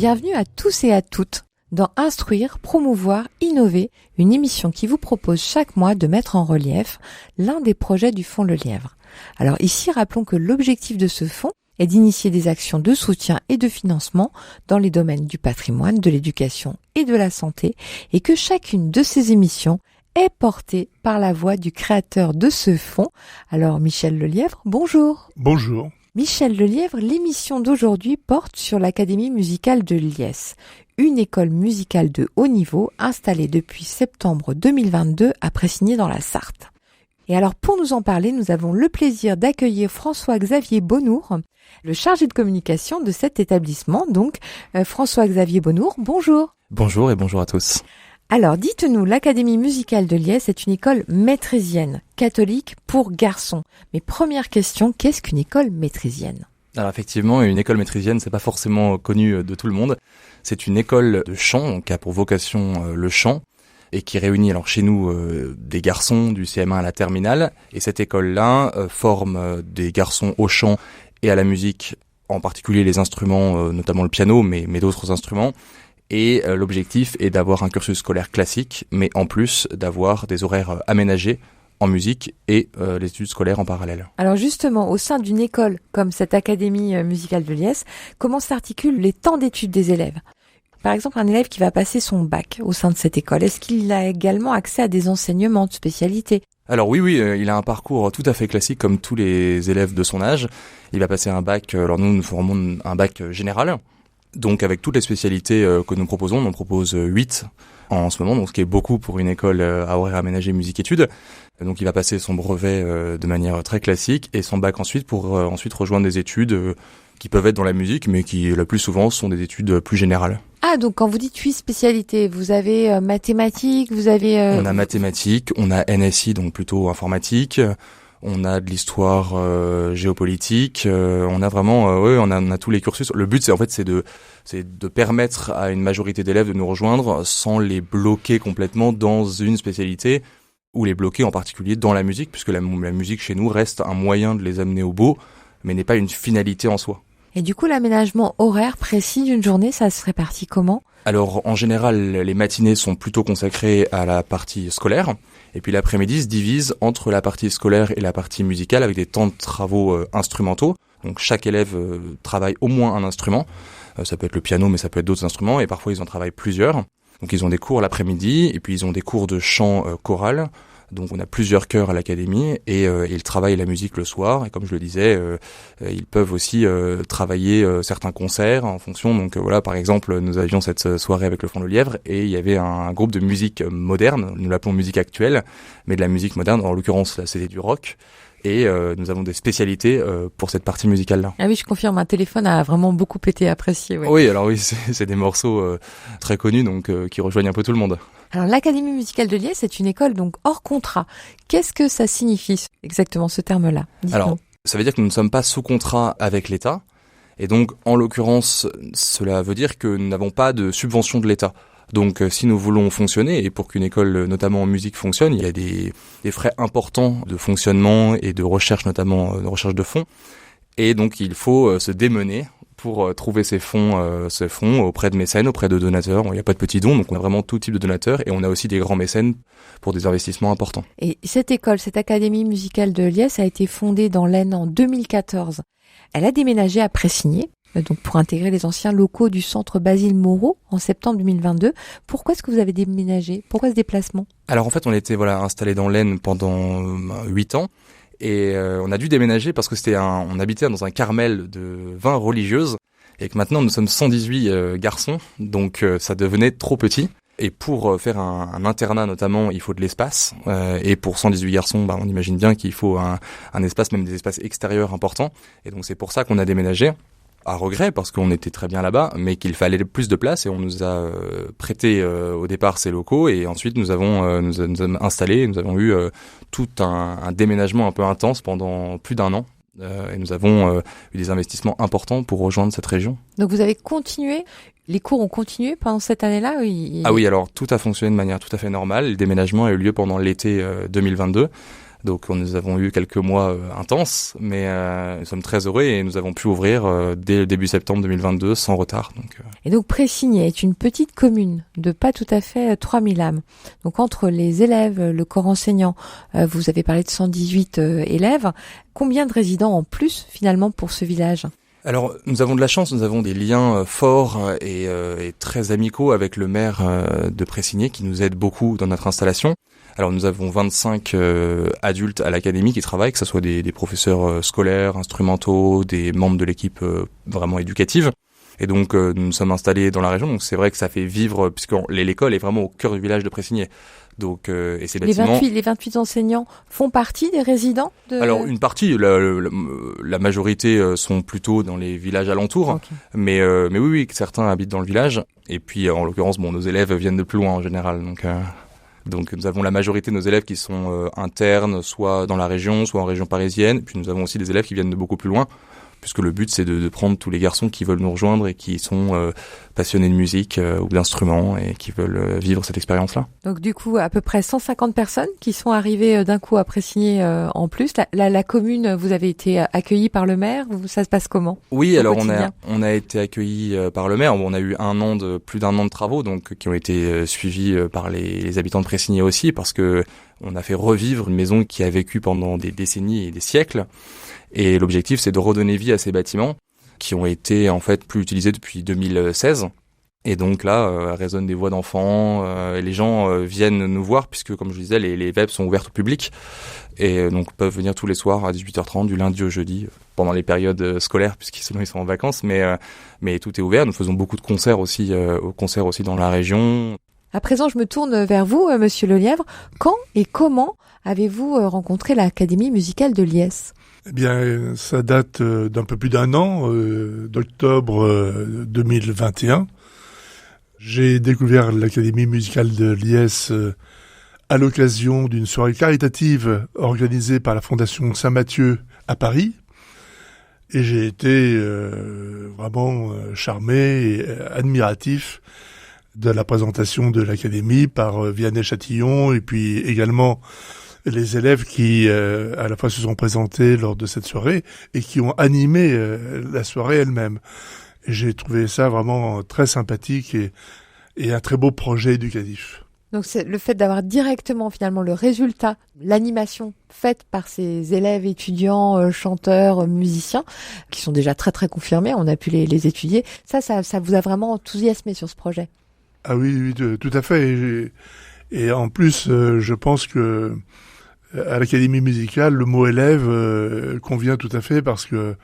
Bienvenue à tous et à toutes dans Instruire, Promouvoir, Innover, une émission qui vous propose chaque mois de mettre en relief l'un des projets du Fonds Le Lièvre. Alors ici, rappelons que l'objectif de ce fonds est d'initier des actions de soutien et de financement dans les domaines du patrimoine, de l'éducation et de la santé, et que chacune de ces émissions est portée par la voix du créateur de ce fonds. Alors Michel Lelièvre, bonjour. Bonjour. Michel Lelièvre, l'émission d'aujourd'hui porte sur l'Académie musicale de Liesse, une école musicale de haut niveau installée depuis septembre 2022 à Pressigné dans la Sarthe. Et alors pour nous en parler, nous avons le plaisir d'accueillir François-Xavier Bonnour, le chargé de communication de cet établissement. Donc François-Xavier Bonnour, bonjour. Bonjour et bonjour à tous. Alors dites-nous, l'Académie musicale de Liesse est une école maîtrésienne, catholique pour garçons. Mais première question, qu'est-ce qu'une école maîtrésienne ? Alors effectivement, une école maîtrésienne, c'est pas forcément connu de tout le monde. C'est une école de chant qui a pour vocation le chant et qui réunit alors chez nous des garçons du CM1 à la terminale. Et cette école-là forme des garçons au chant et à la musique, en particulier les instruments, notamment le piano, mais d'autres instruments. Et l'objectif est d'avoir un cursus scolaire classique, mais en plus d'avoir des horaires aménagés en musique et les études scolaires en parallèle. Alors justement, au sein d'une école comme cette Académie musicale de Liesse, comment s'articulent les temps d'études des élèves ? Par exemple, un élève qui va passer son bac au sein de cette école, est-ce qu'il a également accès à des enseignements de spécialité ? Alors oui, il a un parcours tout à fait classique comme tous les élèves de son âge. Il va passer un bac, alors nous formons un bac général. Donc avec toutes les spécialités que nous proposons, on en propose 8 en ce moment, donc ce qui est beaucoup pour une école à horaire aménagé musique-études. Donc il va passer son brevet de manière très classique et son bac ensuite pour ensuite rejoindre des études qui peuvent être dans la musique, mais qui la plus souvent sont des études plus générales. Ah, donc quand vous dites 8 spécialités, vous avez mathématiques, vous avez... On a mathématiques, on a NSI, donc plutôt informatique. On a de l'histoire géopolitique, on a vraiment on a tous les cursus. Le but c'est de permettre à une majorité d'élèves de nous rejoindre sans les bloquer complètement dans une spécialité ou les bloquer en particulier dans la musique, puisque la musique chez nous reste un moyen de les amener au beau, mais n'est pas une finalité en soi. Et du coup, l'aménagement horaire précis d'une journée, ça se répartit comment ? Alors, en général, les matinées sont plutôt consacrées à la partie scolaire. Et puis l'après-midi se divise entre la partie scolaire et la partie musicale avec des temps de travaux instrumentaux. Donc chaque élève travaille au moins un instrument. Ça peut être le piano, mais ça peut être d'autres instruments. Et parfois, ils en travaillent plusieurs. Donc ils ont des cours l'après-midi et puis ils ont des cours de chant choral. Donc on a plusieurs chœurs à l'académie et ils travaillent la musique le soir. Et comme je le disais, ils peuvent aussi travailler certains concerts en fonction. Donc voilà, par exemple, nous avions cette soirée avec le Fonds Le Lièvre et il y avait un groupe de musique moderne, nous l'appelons musique actuelle, mais de la musique moderne, en l'occurrence là c'était du rock. Et nous avons des spécialités pour cette partie musicale-là. Ah oui, je confirme, un téléphone a vraiment beaucoup été apprécié. Ouais. Oui, alors oui, c'est des morceaux très connus, donc qui rejoignent un peu tout le monde. Alors l'Académie musicale de Liesse est une école donc hors contrat. Qu'est-ce que ça signifie exactement ce terme-là ? Dites-nous. Alors, ça veut dire que nous ne sommes pas sous contrat avec l'État. Et donc, en l'occurrence, cela veut dire que nous n'avons pas de subvention de l'État. Donc si nous voulons fonctionner, et pour qu'une école notamment en musique fonctionne, il y a des frais importants de fonctionnement et de recherche, notamment de recherche de fonds. Et donc il faut se démener pour trouver ces fonds auprès de mécènes, auprès de donateurs. Il n'y a pas de petits dons, donc on a vraiment tout type de donateurs et on a aussi des grands mécènes pour des investissements importants. Et cette école, cette Académie musicale de Liesse a été fondée dans l'Aisne en 2014. Elle a déménagé à Pressigné, donc pour intégrer les anciens locaux du centre Basile Moreau en septembre 2022. Pourquoi est-ce que vous avez déménagé ? Pourquoi ce déplacement ? Alors en fait, on était installés dans l'Aisne pendant 8 ans. Et on a dû déménager parce que on habitait dans un carmel de 20 religieuses et que maintenant nous sommes 118 garçons, donc ça devenait trop petit. Et pour faire un internat notamment, il faut de l'espace. Et pour 118 garçons, on imagine bien qu'il faut un espace, même des espaces extérieurs importants. Et donc c'est pour ça qu'on a déménagé. À regret, parce qu'on était très bien là-bas, mais qu'il fallait plus de place et on nous a prêté au départ ces locaux et ensuite nous avons installé, nous avons eu tout un déménagement un peu intense pendant plus d'1 an. Et nous avons eu des investissements importants pour rejoindre cette région. Donc vous avez continué, les cours ont continué pendant cette année-là ? Ah oui, alors tout a fonctionné de manière tout à fait normale. Le déménagement a eu lieu pendant l'été 2022. Donc nous avons eu quelques mois intenses, mais nous sommes très heureux et nous avons pu ouvrir dès le début septembre 2022 sans retard. Et donc Pressigné est une petite commune de pas tout à fait 3000 âmes. Donc entre les élèves, le corps enseignant, vous avez parlé de 118 élèves. Combien de résidents en plus finalement pour ce village ? Alors, nous avons de la chance, nous avons des liens forts et très amicaux avec le maire de Pressigné qui nous aide beaucoup dans notre installation. Alors, nous avons 25 adultes à l'académie qui travaillent, que ce soit des professeurs scolaires, instrumentaux, des membres de l'équipe vraiment éducative. Et donc, nous sommes installés dans la région, donc c'est vrai que ça fait vivre, puisque l'école est vraiment au cœur du village de Pressigné. Donc, et ces bâtiments... Les 28 enseignants font partie des résidents de... Alors, une partie, la majorité sont plutôt dans les villages alentours. Okay. Mais oui, certains habitent dans le village. Et puis, en l'occurrence, nos élèves viennent de plus loin en général. Donc, nous avons la majorité de nos élèves qui sont internes, soit dans la région, soit en région parisienne. Puis, nous avons aussi des élèves qui viennent de beaucoup plus loin, puisque le but, c'est de prendre tous les garçons qui veulent nous rejoindre et qui sont passionnés de musique ou d'instruments et qui veulent vivre cette expérience-là. Donc, du coup, à peu près 150 personnes qui sont arrivées d'un coup à Pressigné en plus. La commune, vous avez été accueillis par le maire. Ça se passe comment ? Oui, alors on a été accueillis par le maire. On a eu plus d'un an de travaux, donc qui ont été suivis par les habitants de Pressigné aussi, parce que on a fait revivre une maison qui a vécu pendant des décennies et des siècles. Et l'objectif, c'est de redonner vie à ces bâtiments qui ont été en fait plus utilisés depuis 2016. Et donc là, résonnent des voix d'enfants, et les gens viennent nous voir, puisque comme je disais, les VEP sont ouvertes au public. Et donc peuvent venir tous les soirs à 18h30, du lundi au jeudi, pendant les périodes scolaires, puisqu'ils sont en vacances. Mais tout est ouvert. Nous faisons beaucoup de concerts aussi dans la région. À présent, je me tourne vers vous, Monsieur Lelièvre. Quand et comment avez-vous rencontré l'Académie musicale de Liesse ? Eh bien, ça date d'un peu plus d'un an, d'octobre 2021. J'ai découvert l'Académie musicale de Liesse à l'occasion d'une soirée caritative organisée par la Fondation Saint-Mathieu à Paris. Et j'ai été vraiment charmé et admiratif de la présentation de l'Académie par Vianney Chatillon et puis également les élèves qui à la fois se sont présentés lors de cette soirée et qui ont animé la soirée elle-même. Et j'ai trouvé ça vraiment très sympathique et un très beau projet éducatif. Donc c'est le fait d'avoir directement finalement le résultat, l'animation faite par ces élèves, étudiants, chanteurs, musiciens, qui sont déjà très très confirmés, on a pu les étudier. Ça vous a vraiment enthousiasmé sur ce projet ? Ah oui, tout à fait. Et en plus, je pense que à l'Académie musicale, le mot élève convient tout à fait parce que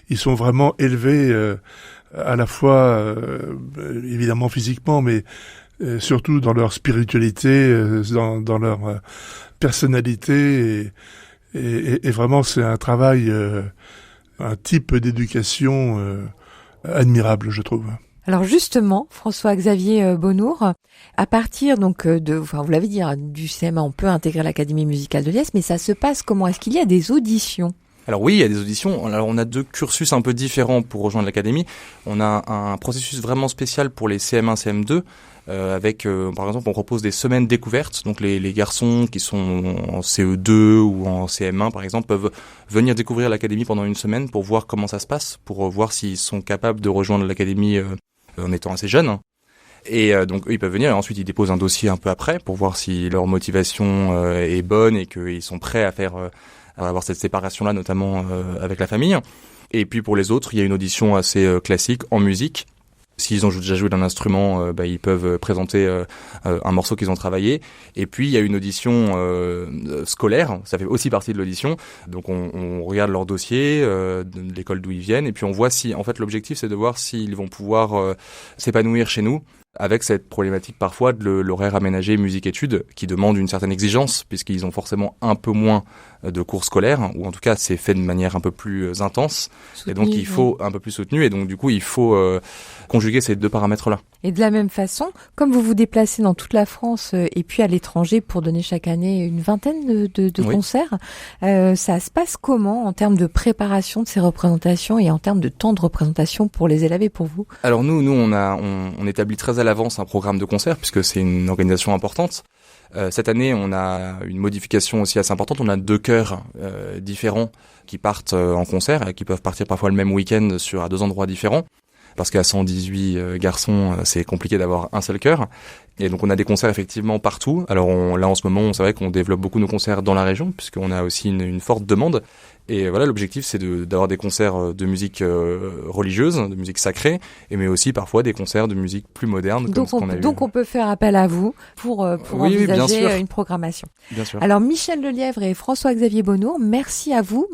ils sont vraiment élevés à la fois évidemment physiquement, mais surtout dans leur spiritualité, dans leur personnalité et vraiment c'est un travail, un type d'éducation admirable, je trouve. Alors justement, François-Xavier Bonnour, à partir donc vous l'avez dit, du CM1, on peut intégrer l'Académie musicale de Liesse, mais ça se passe comment ? Est-ce qu'il y a des auditions ? Alors oui, il y a des auditions. Alors on a deux cursus un peu différents pour rejoindre l'académie. On a un processus vraiment spécial pour les CM1, CM2, avec par exemple on propose des semaines découvertes. Donc les garçons qui sont en CE2 ou en CM1 par exemple peuvent venir découvrir l'académie pendant une semaine pour voir comment ça se passe, pour voir s'ils sont capables de rejoindre l'académie en étant assez jeunes. Et donc eux, ils peuvent venir et ensuite ils déposent un dossier un peu après pour voir si leur motivation est bonne et qu'ils sont prêts à avoir cette séparation-là, notamment avec la famille. Et puis pour les autres, il y a une audition assez classique en musique. S'ils ont déjà joué d'un instrument, ils peuvent présenter un morceau qu'ils ont travaillé. Et puis il y a une audition scolaire, ça fait aussi partie de l'audition. Donc on regarde leur dossier, de l'école d'où ils viennent, et puis on voit si, en fait, l'objectif c'est de voir s'ils vont pouvoir s'épanouir chez nous, avec cette problématique parfois de l'horaire aménagé musique-études qui demande une certaine exigence, puisqu'ils ont forcément un peu moins de cours scolaires, ou en tout cas c'est fait de manière un peu plus intense, soutenu, et donc il faut un peu plus soutenu, et donc du coup il faut conjuguer ces deux paramètres-là. Et de la même façon, comme vous vous déplacez dans toute la France et puis à l'étranger pour donner chaque année une vingtaine de oui. concerts, ça se passe comment en termes de préparation de ces représentations et en termes de temps de représentation pour les élèves et pour vous ? Alors nous on établit très à l'avance un programme de concert puisque c'est une organisation importante. Cette année, on a une modification aussi assez importante. On a 2 chœurs différents qui partent en concert, et qui peuvent partir parfois le même week-end à 2 endroits différents. Parce qu'à 118 garçons, c'est compliqué d'avoir un seul chœur. Et donc on a des concerts effectivement partout. Alors là en ce moment, c'est vrai qu'on développe beaucoup nos concerts dans la région, puisqu'on a aussi une forte demande. Et voilà, l'objectif c'est d'avoir des concerts de musique religieuse, de musique sacrée, mais aussi parfois des concerts de musique plus moderne, comme ce qu'on a eu. Donc on peut faire appel à vous pour envisager une programmation. Bien sûr. Alors Michel Lelièvre et François-Xavier Bonnour, merci à vous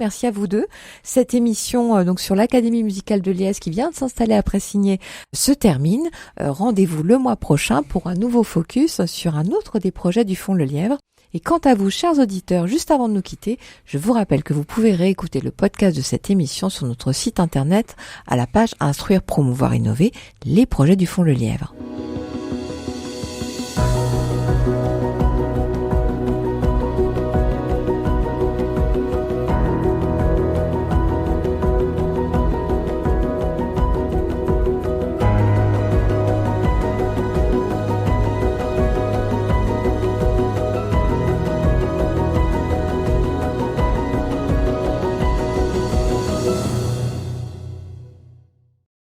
deux. Cette émission donc sur l'Académie musicale de Liesse qui vient de s'installer à Pressigné se termine. Rendez-vous le mois prochain pour un nouveau focus sur un autre des projets du Fonds Lelièvre. Et quant à vous, chers auditeurs, juste avant de nous quitter, je vous rappelle que vous pouvez réécouter le podcast de cette émission sur notre site internet à la page Instruire, Promouvoir, Innover, les projets du Fonds Lelièvre.